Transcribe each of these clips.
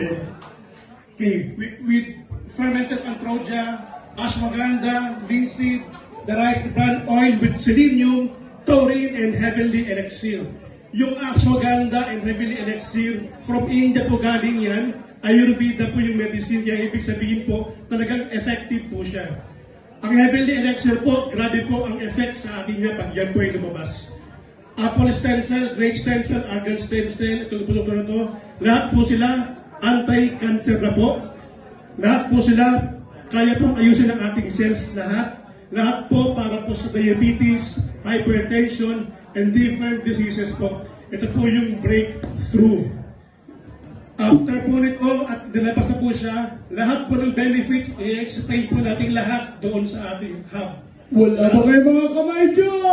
Okay, with fermented Antrodia, ashwagandha, linseed, the rice bran oil with selenium, taurine, and heavenly elixir. Yung ashwagandha and heavenly elixir, from India po galing yan. Ayurveda po yung medicine, kaya ibig sabihin po, talagang effective po siya. Ang heavenly elixir po, grabe po ang effect sa atin niya pag yan po ay lumabas. Apple stem cell, grape stem cell, argan stem cell, itong produkto na to, lahat po sila anti-cancer na po. Lahat po sila kaya pong ayusin ang ating cells lahat. Lahat po para po sa diabetes, hypertension, and different diseases po. Ito po yung breakthrough. After po nito at nilabas na po siya, lahat po ng benefits, i-explain po natin lahat doon sa ating hub. Wala ba kayo mga kamay dyan?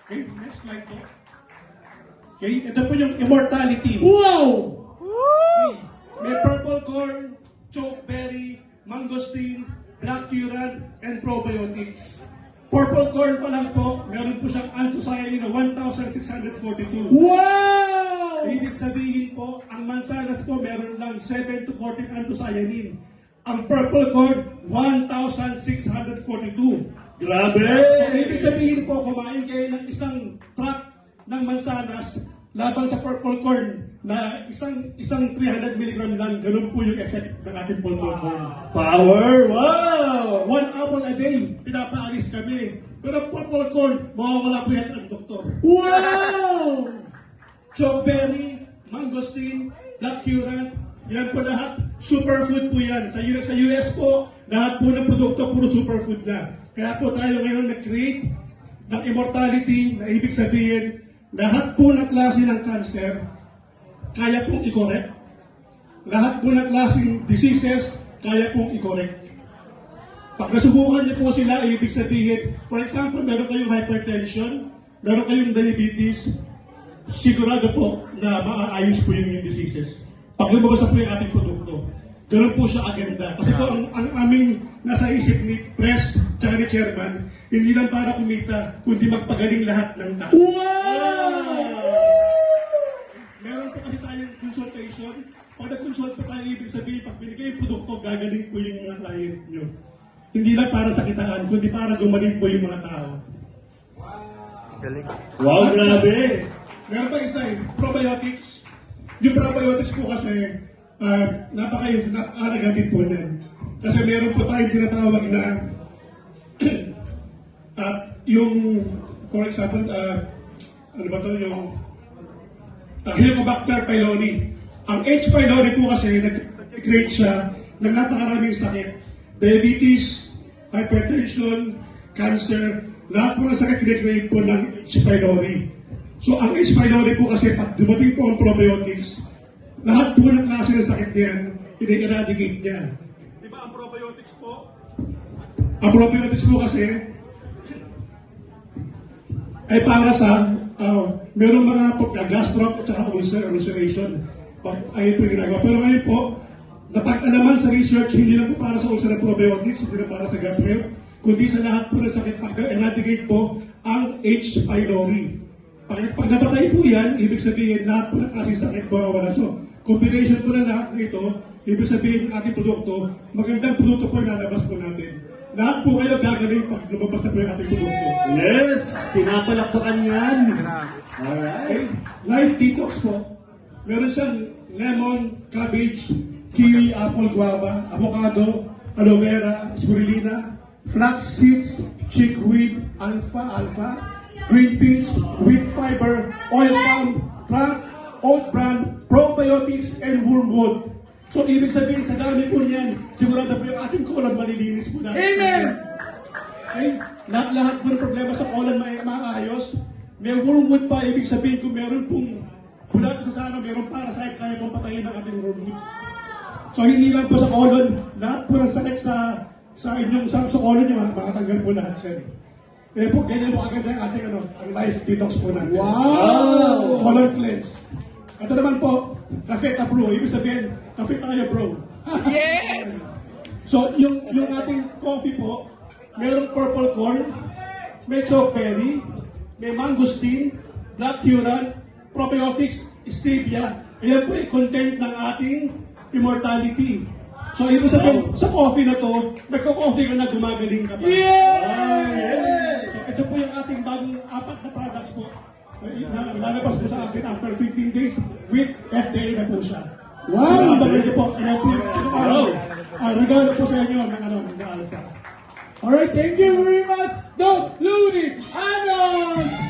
Okay, next slide po. Okay, ito po yung immortality. Wow! Okay. May purple corn, chokeberry, mangosteen, black currant, and probiotics. Purple corn pa lang po, meron po siyang anthocyanin na 1,642. Wow! Ibig sabihin po, ang mansanas po meron lang 7 to 14 anthocyanin. Ang purple corn, 1,642. Grabe! So, ibig sabihin po, kumain kayo ng isang truck ng mansanas laban sa purple corn na isang 300 mg lang, ganun po yung effect ng ating purple corn. Power! Wow! 1 apple a day, pinapaalis kami. Pero purple corn, mawawala po yan ang doktor. Wow! Chokeberry, mangosteen, black currant, yan po lahat, superfood po yan. Sa US po, lahat po ng produkto puro superfood na. Kaya po tayo ngayon nag-create ng immortality na ibig sabihin, lahat po ng klase ng cancer, kaya pong i-correct. Lahat po ng klaseng diseases, kaya pong i-correct. Pag nasubukan niyo po sila, ibig sabihin, for example, meron kayong hypertension, meron kayong diabetes, sigurado po na maaayos po yung diseases. Pag lumabas na po yung ating produkto. Ganun po siya agenda. Kasi po ang aming nasa isip ni Press tsaka ni Chairman, hindi lang para kumita, kundi magpagaling lahat ng tao. Wow! Meron po kasi tayong consultation. Pag nag-consult po tayo, ibig sabihin, pag binigay yung produkto, gagaling po yung mga client nyo. Hindi lang para sa kitaan, kundi para gumaling po yung mga tao. Wow, grabe! Meron pa isa probiotics. Yung probiotics po kasi, napakalaga din po yan. Kasi meron po tayong tinatawag na yung, for example, ano ba ito, yung Helicobacter pylori. Ang H. pylori po kasi nag-create siya ng napakaraming sakit. Diabetes, hypertension, cancer, lahat po ng sakit kinecreate po ng H. pylori. So ang H. pylori po kasi pag dumating po ang probiotics, lahat po ng klase ng sakit niyan, i-eradicate niya. Di ba ang probiotics po? Ang probiotics po kasi ay para sa merong mga gastro at saka ulceration. Ayun po yung ginagawa. Pero ngayon po, napag-alaman sa research, hindi lang po para sa ulcer ng probiotics, hindi lang para sa gut health, kundi sa lahat po ng sakit pag-eradicate po ang H. pylori. Pag napatay po yan, ibig sabihin lahat po ng klaseng sakit mawawala. So, combination po ng lahat nito, ibig sabihin ng ating produkto, magandang produkto po yung lalabas po natin. Lahat po kayo gagaling pag lumabas na po yung ating produkto. Yes! Pinapalakpakan yan! Alright! Okay? Life detox po. Meron siyang lemon, cabbage, kiwi, apple, guava, avocado, aloe vera, spirulina, flax seeds, chickweed, alpha, green peas, wheat fiber, oil palm, plant, oat bran, probiotics, and wormwood. So, ibig sabihin, sa dami po niyan, sigurado po yung ating colon malilinis po natin. Amen! Okay? Lahat po ng problema sa colon maayos. May wormwood pa, ibig sabihin kung meron pong bulat sa sana, meron parasite, kaya pong patayin ng ating wormwood. So, hindi lang po sa colon, lahat po ng sakit sa inyong sa colon niyo, makatanggal po lahat siya. Kaya po, ganyan po agad ang ating ang life detox po natin. Wow! Colon cleanse. Ito naman po, cafe ta bro. Ibig sabihin, cafe na kayo bro. Yes! So, yung ating coffee po, mayroong purple corn, may chokeberry, may mangosteen, black currant, probiotics, stevia, Ayan po yung content ng ating immortality. So, ibig sabihin, sa coffee na to, nagko-coffee ka na, gumagaling ka pa. Yes! So, ito po yung ating bagong 4 na products po. Lalabas po sa atin after 15 days with FDA na po siya. Wow! So, abangan niyo po. Ayan po yung regalo po sa inyo ng Alpha. Alright, thank you very much, Doc Looney Anon!